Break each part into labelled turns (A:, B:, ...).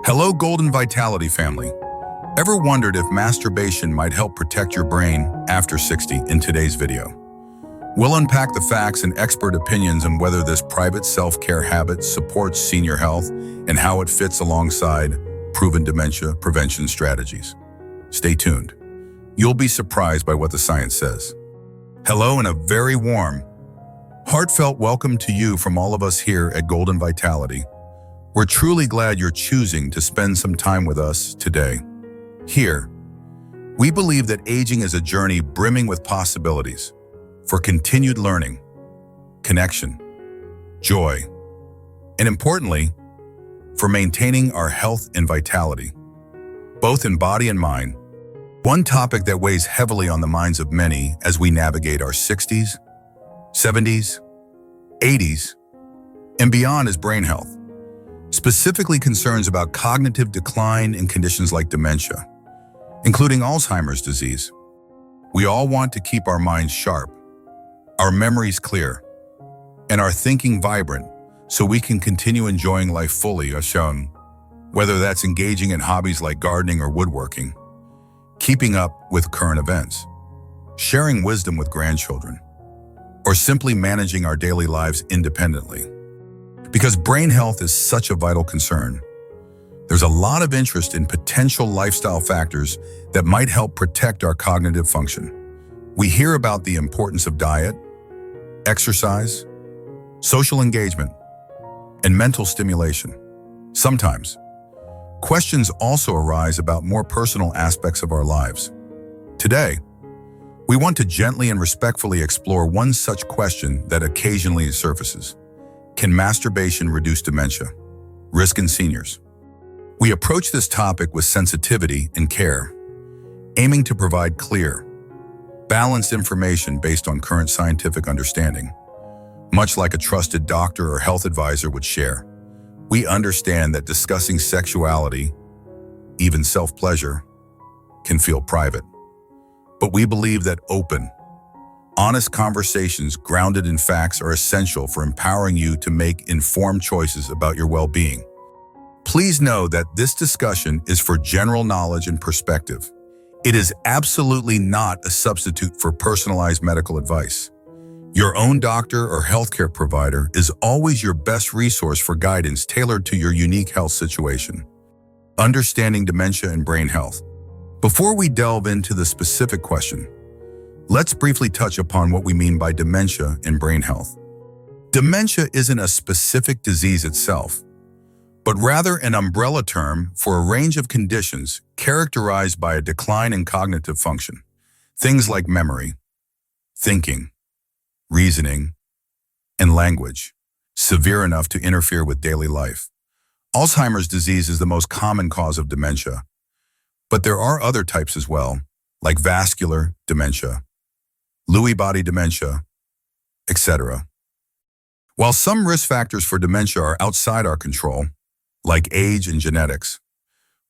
A: Hello, Golden Vitality family. Ever wondered if masturbation might help protect your brain after 60 in today's video? We'll unpack the facts and expert opinions on whether this private self-care habit supports senior health and how it fits alongside proven dementia prevention strategies. Stay tuned. You'll be surprised by what the science says. Hello and a very warm, heartfelt welcome to you from all of us here at Golden Vitality. We're truly glad you're choosing to spend some time with us today. Here, we believe that aging is a journey brimming with possibilities for continued learning, connection, joy, and importantly, for maintaining our health and vitality, both in body and mind. One topic that weighs heavily on the minds of many as we navigate our 60s, 70s, 80s, and beyond is brain health. Specifically concerns about cognitive decline in conditions like dementia, including Alzheimer's disease. We all want to keep our minds sharp, our memories clear, and our thinking vibrant so we can continue enjoying life fully as shown, whether that's engaging in hobbies like gardening or woodworking, keeping up with current events, sharing wisdom with grandchildren, or simply managing our daily lives independently. Because brain health is such a vital concern, there's a lot of interest in potential lifestyle factors that might help protect our cognitive function. We hear about the importance of diet, exercise, social engagement, and mental stimulation. Sometimes, questions also arise about more personal aspects of our lives. Today, we want to gently and respectfully explore one such question that occasionally surfaces. Can masturbation reduce dementia? Risk in seniors? We approach this topic with sensitivity and care, aiming to provide clear, balanced information based on current scientific understanding. Much like a trusted doctor or health advisor would share, we understand that discussing sexuality, even self-pleasure, can feel private. But we believe that open, honest conversations grounded in facts are essential for empowering you to make informed choices about your well-being. Please know that this discussion is for general knowledge and perspective. It is absolutely not a substitute for personalized medical advice. Your own doctor or healthcare provider is always your best resource for guidance tailored to your unique health situation. Understanding dementia and brain health. Before we delve into the specific question, let's briefly touch upon what we mean by dementia and brain health. Dementia isn't a specific disease itself, but rather an umbrella term for a range of conditions characterized by a decline in cognitive function. Things like memory, thinking, reasoning, and language, severe enough to interfere with daily life. Alzheimer's disease is the most common cause of dementia, but there are other types as well, like vascular dementia, Lewy body dementia, etc. While some risk factors for dementia are outside our control, like age and genetics,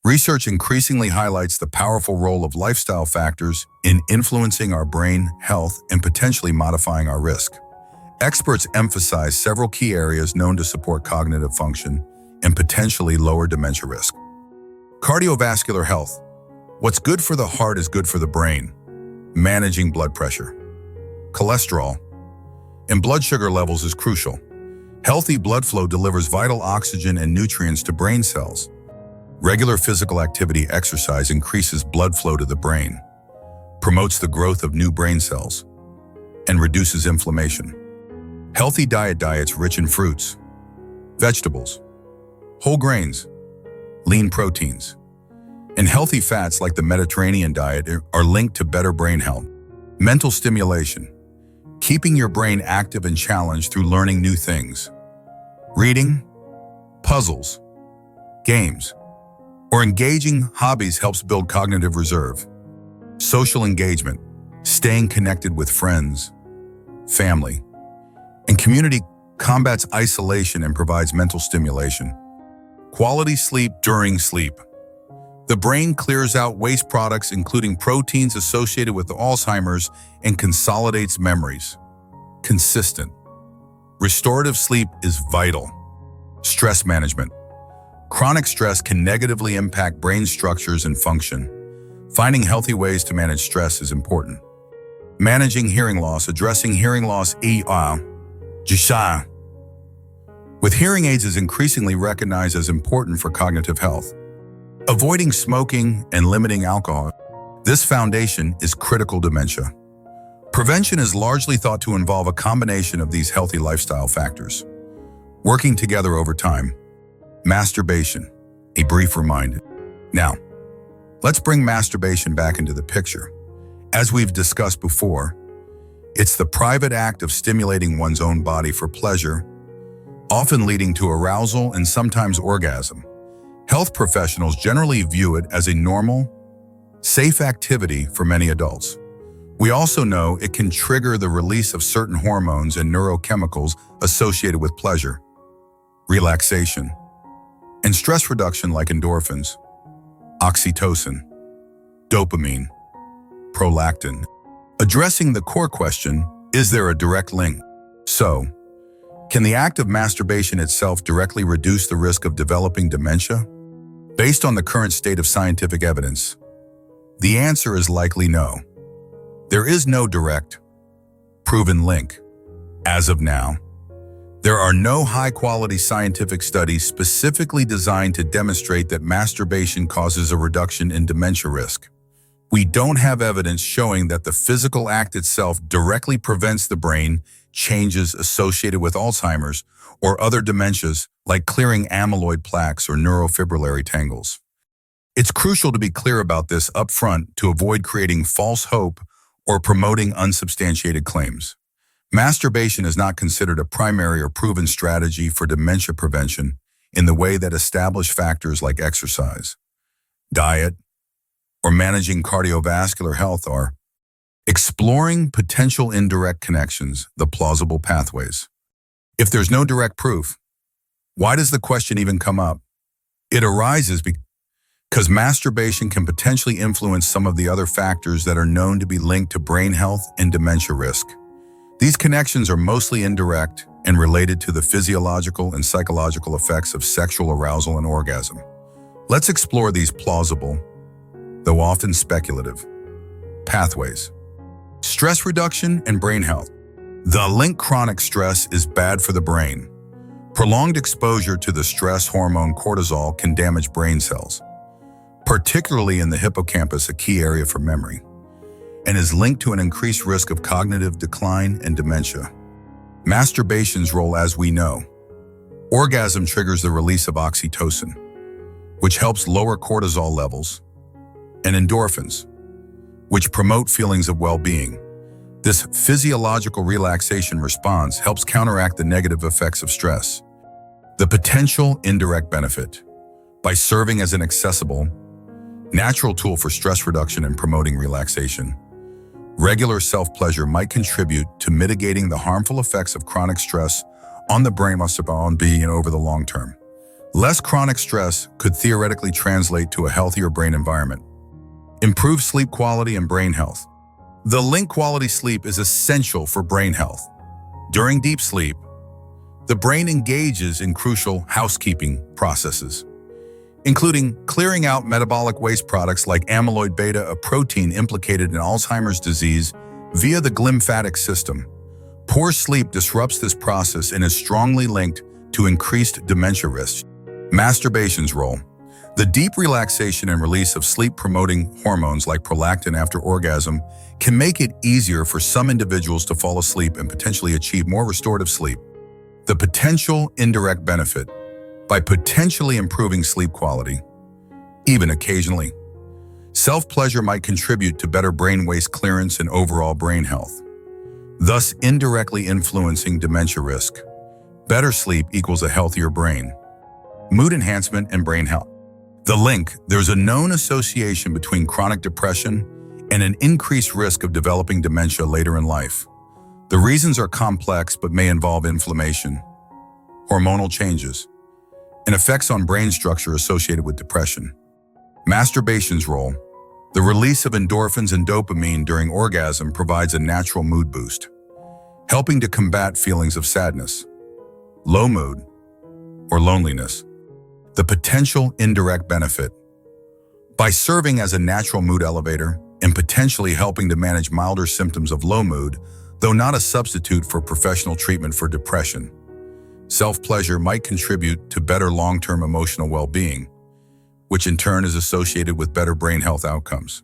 A: research increasingly highlights the powerful role of lifestyle factors in influencing our brain health and potentially modifying our risk. Experts emphasize several key areas known to support cognitive function and potentially lower dementia risk. Cardiovascular health. What's good for the heart is good for the brain. Managing blood pressure, cholesterol, and blood sugar levels is crucial. Healthy blood flow delivers vital oxygen and nutrients to brain cells. Regular physical activity exercise increases blood flow to the brain, promotes the growth of new brain cells, and reduces inflammation. Healthy diets rich in fruits, vegetables, whole grains, lean proteins, and healthy fats like the Mediterranean diet are linked to better brain health. Mental stimulation. Keeping your brain active and challenged through learning new things. Reading, puzzles, games, or engaging hobbies helps build cognitive reserve. Social engagement. Staying connected with friends, family, and community combats isolation and provides mental stimulation. Quality sleep during sleep. The brain clears out waste products, including proteins associated with Alzheimer's, and consolidates memories. Consistent, restorative sleep is vital. Stress management. Chronic stress can negatively impact brain structures and function. Finding healthy ways to manage stress is important. Managing hearing loss, addressing hearing loss with hearing aids is increasingly recognized as important for cognitive health. Avoiding smoking and limiting alcohol. This foundation is critical to dementia. Prevention is largely thought to involve a combination of these healthy lifestyle factors, working together over time. Masturbation, a brief reminder. Now, let's bring masturbation back into the picture. As we've discussed before, it's the private act of stimulating one's own body for pleasure, often leading to arousal and sometimes orgasm. Health professionals generally view it as a normal, safe activity for many adults. We also know it can trigger the release of certain hormones and neurochemicals associated with pleasure, relaxation, and stress reduction like endorphins, oxytocin, dopamine, prolactin. Addressing the core question, is there a direct link? So, can the act of masturbation itself directly reduce the risk of developing dementia? Based on the current state of scientific evidence, the answer is likely no. There is no direct, proven link. As of now, there are no high-quality scientific studies specifically designed to demonstrate that masturbation causes a reduction in dementia risk. We don't have evidence showing that the physical act itself directly prevents the brain changes associated with Alzheimer's or other dementias like clearing amyloid plaques or neurofibrillary tangles. It's crucial to be clear about this up front to avoid creating false hope or promoting unsubstantiated claims. Masturbation is not considered a primary or proven strategy for dementia prevention in the way that established factors like exercise, diet, or managing cardiovascular health are. Exploring potential indirect connections, the plausible pathways. If there's no direct proof, why does the question even come up? It arises because masturbation can potentially influence some of the other factors that are known to be linked to brain health and dementia risk. These connections are mostly indirect and related to the physiological and psychological effects of sexual arousal and orgasm. Let's explore these plausible, though often speculative, pathways. Stress reduction and brain health. The link: chronic stress is bad for the brain. Prolonged exposure to the stress hormone cortisol can damage brain cells, particularly in the hippocampus, a key area for memory, and is linked to an increased risk of cognitive decline and dementia. Masturbation's role, as we know. Orgasm triggers the release of oxytocin, which helps lower cortisol levels, and endorphins, which promote feelings of well-being. This physiological relaxation response helps counteract the negative effects of stress. The potential indirect benefit. By serving as an accessible, natural tool for stress reduction and promoting relaxation, regular self-pleasure might contribute to mitigating the harmful effects of chronic stress on the brain and over the long term. Less chronic stress could theoretically translate to a healthier brain environment. Improve sleep quality and brain health. The link: quality sleep is essential for brain health. During deep sleep, the brain engages in crucial housekeeping processes, including clearing out metabolic waste products like amyloid beta, a protein implicated in Alzheimer's disease, via the glymphatic system. Poor sleep disrupts this process and is strongly linked to increased dementia risk. Masturbation's role. The deep relaxation and release of sleep-promoting hormones like prolactin after orgasm can make it easier for some individuals to fall asleep and potentially achieve more restorative sleep. The potential indirect benefit. By potentially improving sleep quality, even occasionally, self-pleasure might contribute to better brain waste clearance and overall brain health, thus indirectly influencing dementia risk. Better sleep equals a healthier brain. Mood enhancement and brain health. The link: there's a known association between chronic depression and an increased risk of developing dementia later in life. The reasons are complex but may involve inflammation, hormonal changes, and effects on brain structure associated with depression. Masturbation's role. The release of endorphins and dopamine during orgasm provides a natural mood boost, helping to combat feelings of sadness, low mood, or loneliness. The potential indirect benefit. By serving as a natural mood elevator and potentially helping to manage milder symptoms of low mood, though not a substitute for professional treatment for depression, self-pleasure might contribute to better long-term emotional well-being, which in turn is associated with better brain health outcomes.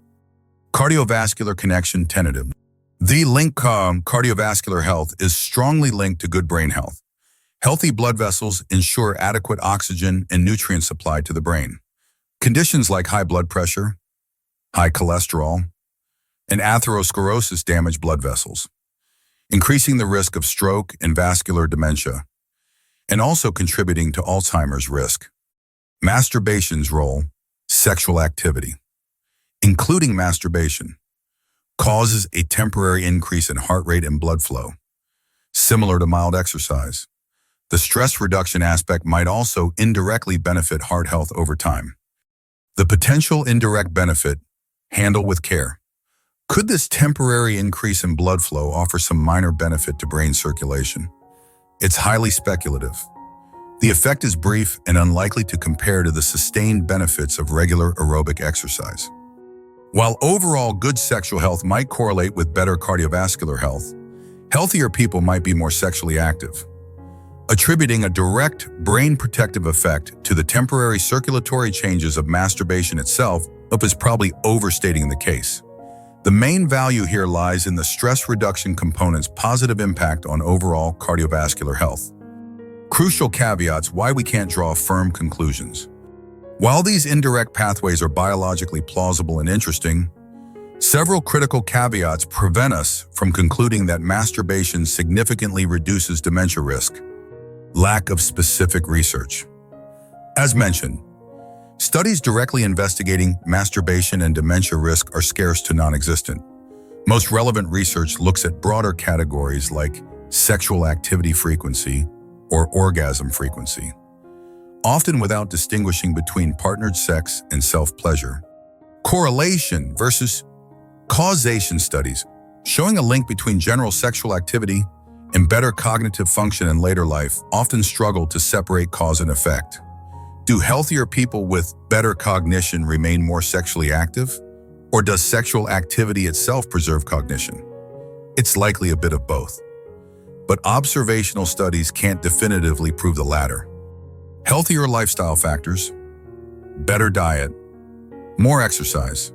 A: Cardiovascular connection tentative. The link cardiovascular health is strongly linked to good brain health. Healthy blood vessels ensure adequate oxygen and nutrient supply to the brain. Conditions like high blood pressure, high cholesterol, and atherosclerosis damage blood vessels, increasing the risk of stroke and vascular dementia, and also contributing to Alzheimer's risk. Masturbation's role, sexual activity, including masturbation, causes a temporary increase in heart rate and blood flow, similar to mild exercise. The stress reduction aspect might also indirectly benefit heart health over time. The potential indirect benefit, handle with care. Could this temporary increase in blood flow offer some minor benefit to brain circulation? It's highly speculative. The effect is brief and unlikely to compare to the sustained benefits of regular aerobic exercise. While overall good sexual health might correlate with better cardiovascular health, healthier people might be more sexually active. Attributing a direct brain protective effect to the temporary circulatory changes of masturbation itself is probably overstating the case. The main value here lies in the stress reduction component's positive impact on overall cardiovascular health. Crucial caveats why we can't draw firm conclusions. While these indirect pathways are biologically plausible and interesting, several critical caveats prevent us from concluding that masturbation significantly reduces dementia risk. Lack of specific research. As mentioned, studies directly investigating masturbation and dementia risk are scarce to non-existent. Most relevant research looks at broader categories like sexual activity frequency or orgasm frequency, often without distinguishing between partnered sex and self-pleasure. Correlation versus causation studies showing a link between general sexual activity and better cognitive function in later life often struggle to separate cause and effect. Do healthier people with better cognition remain more sexually active? Or does sexual activity itself preserve cognition? It's likely a bit of both. But observational studies can't definitively prove the latter. Healthier lifestyle factors, better diet, more exercise,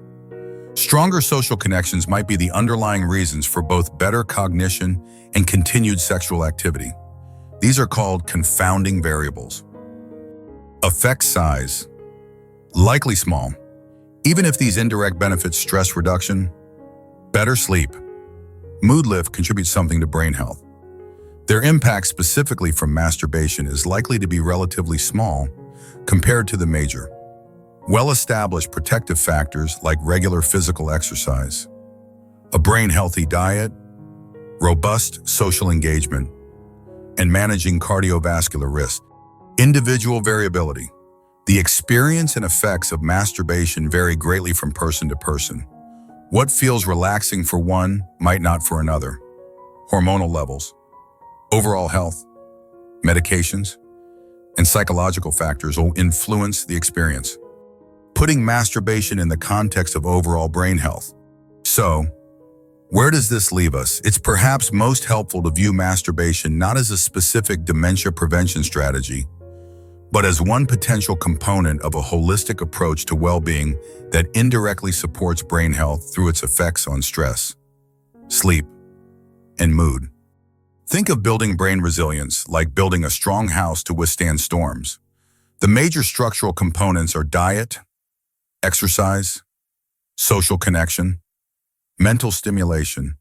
A: stronger social connections might be the underlying reasons for both better cognition and continued sexual activity. These are called confounding variables. Effect size, likely small. Even if these indirect benefits stress reduction, better sleep, mood lift contribute something to brain health. Their impact specifically from masturbation is likely to be relatively small compared to the major, well-established protective factors like regular physical exercise, a brain-healthy diet, robust social engagement, and managing cardiovascular risk. Individual variability. The experience and effects of masturbation vary greatly from person to person. What feels relaxing for one might not for another. Hormonal levels, overall health, medications, and psychological factors will influence the experience, putting masturbation in the context of overall brain health. So, where does this leave us? It's perhaps most helpful to view masturbation not as a specific dementia prevention strategy, but as one potential component of a holistic approach to well-being that indirectly supports brain health through its effects on stress, sleep, and mood. Think of building brain resilience like building a strong house to withstand storms. The major structural components are diet, exercise, social connection, mental stimulation,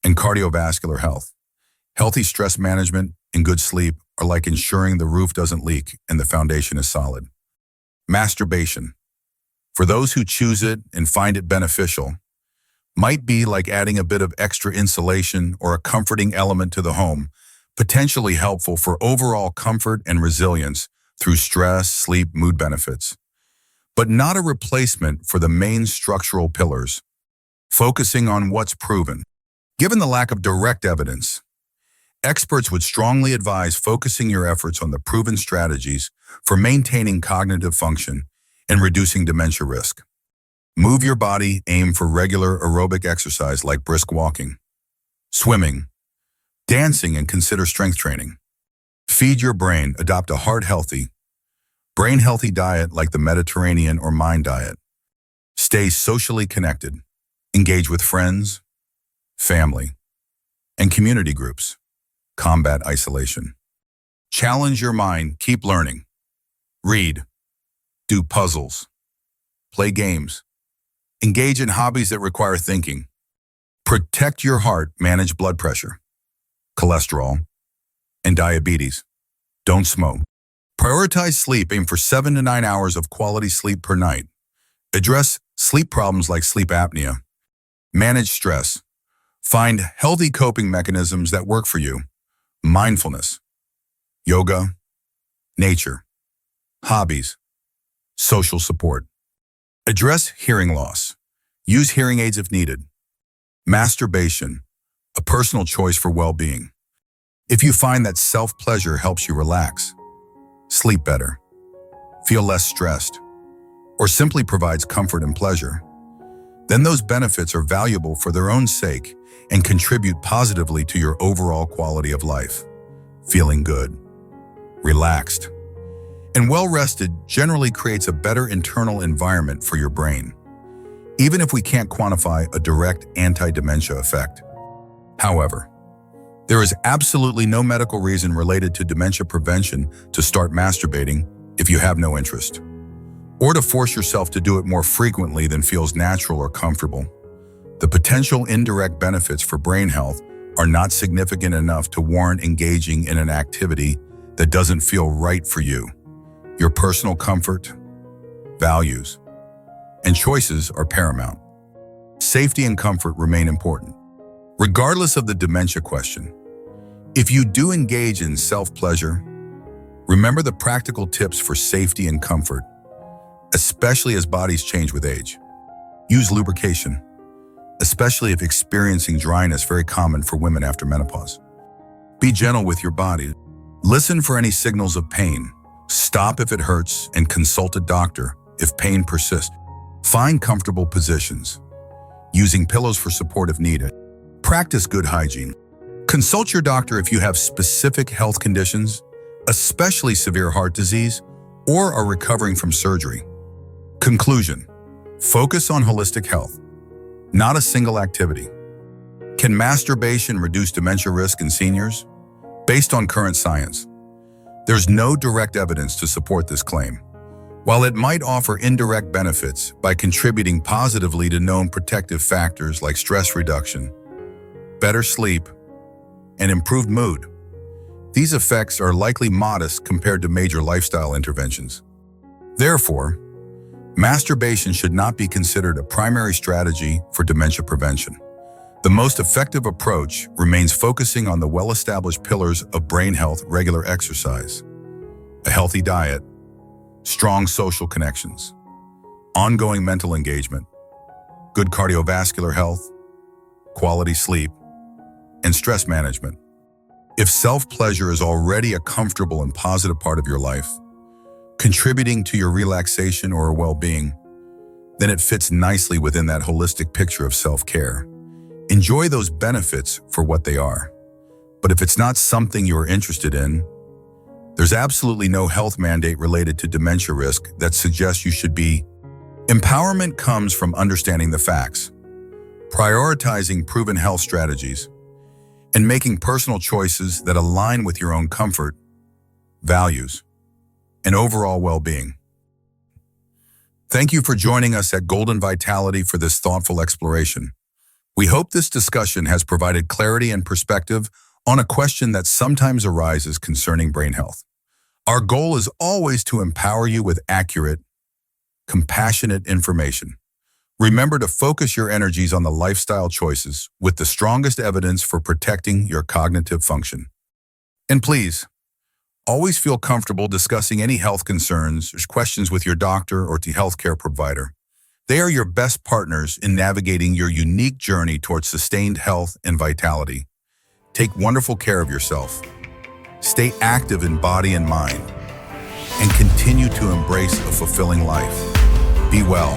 A: and cardiovascular health. Healthy stress management and good sleep are like ensuring the roof doesn't leak and the foundation is solid. Masturbation, for those who choose it and find it beneficial, might be like adding a bit of extra insulation or a comforting element to the home, potentially helpful for overall comfort and resilience through stress, sleep, mood benefits, but not a replacement for the main structural pillars, focusing on what's proven. Given the lack of direct evidence, Experts would strongly advise focusing your efforts on the proven strategies for maintaining cognitive function and reducing dementia risk. Move your body, aim for regular aerobic exercise like brisk walking, swimming, dancing, and consider strength training. Feed your brain, adopt a heart-healthy, brain-healthy diet like the Mediterranean or Mind diet. Stay socially connected. Engage with friends, family, and community groups. Combat isolation. Challenge your mind, keep learning. Read, do puzzles, play games, engage in hobbies that require thinking. Protect your heart, manage blood pressure, cholesterol, and diabetes. Don't smoke. Prioritize sleep, aim for 7 to 9 hours of quality sleep per night. Address sleep problems like sleep apnea. Manage stress. Find healthy coping mechanisms that work for you. Mindfulness, yoga, nature, hobbies, social support. Address hearing loss. Use hearing aids if needed. Masturbation, a personal choice for well-being. If you find that self-pleasure helps you relax, sleep better, feel less stressed, or simply provides comfort and pleasure, then those benefits are valuable for their own sake and contribute positively to your overall quality of life. Feeling good, relaxed, and well-rested generally creates a better internal environment for your brain, even if we can't quantify a direct anti-dementia effect. However, there is absolutely no medical reason related to dementia prevention to start masturbating if you have no interest, or to force yourself to do it more frequently than feels natural or comfortable. The potential indirect benefits for brain health are not significant enough to warrant engaging in an activity that doesn't feel right for you. Your personal comfort, values, and choices are paramount. Safety and comfort remain important. Regardless of the dementia question, if you do engage in self-pleasure, remember the practical tips for safety and comfort, especially as bodies change with age. Use lubrication, especially if experiencing dryness, very common for women after menopause. Be gentle with your body. Listen for any signals of pain. Stop if it hurts and consult a doctor if pain persists. Find comfortable positions, using pillows for support if needed. Practice good hygiene. Consult your doctor if you have specific health conditions, especially severe heart disease, or are recovering from surgery. Conclusion: focus on holistic health, not a single activity. Can masturbation reduce dementia risk in seniors? Based on current science, there's no direct evidence to support this claim. While it might offer indirect benefits by contributing positively to known protective factors like stress reduction, better sleep, and improved mood, these effects are likely modest compared to major lifestyle interventions. Therefore, masturbation should not be considered a primary strategy for dementia prevention. The most effective approach remains focusing on the well-established pillars of brain health: regular exercise, a healthy diet, strong social connections, ongoing mental engagement, good cardiovascular health, quality sleep, and stress management. If self-pleasure is already a comfortable and positive part of your life, contributing to your relaxation or well-being, then it fits nicely within that holistic picture of self-care. Enjoy those benefits for what they are. But if it's not something you are interested in, there's absolutely no health mandate related to dementia risk that suggests you should be. Empowerment comes from understanding the facts, prioritizing proven health strategies, and making personal choices that align with your own comfort, values, and overall well-being. Thank you for joining us at Golden Vitality for this thoughtful exploration. We hope this discussion has provided clarity and perspective on a question that sometimes arises concerning brain health. Our goal is always to empower you with accurate, compassionate information. Remember to focus your energies on the lifestyle choices with the strongest evidence for protecting your cognitive function. And please, always feel comfortable discussing any health concerns or questions with your doctor or the healthcare provider. They are your best partners in navigating your unique journey towards sustained health and vitality. Take wonderful care of yourself. Stay active in body and mind, and continue to embrace a fulfilling life. Be well.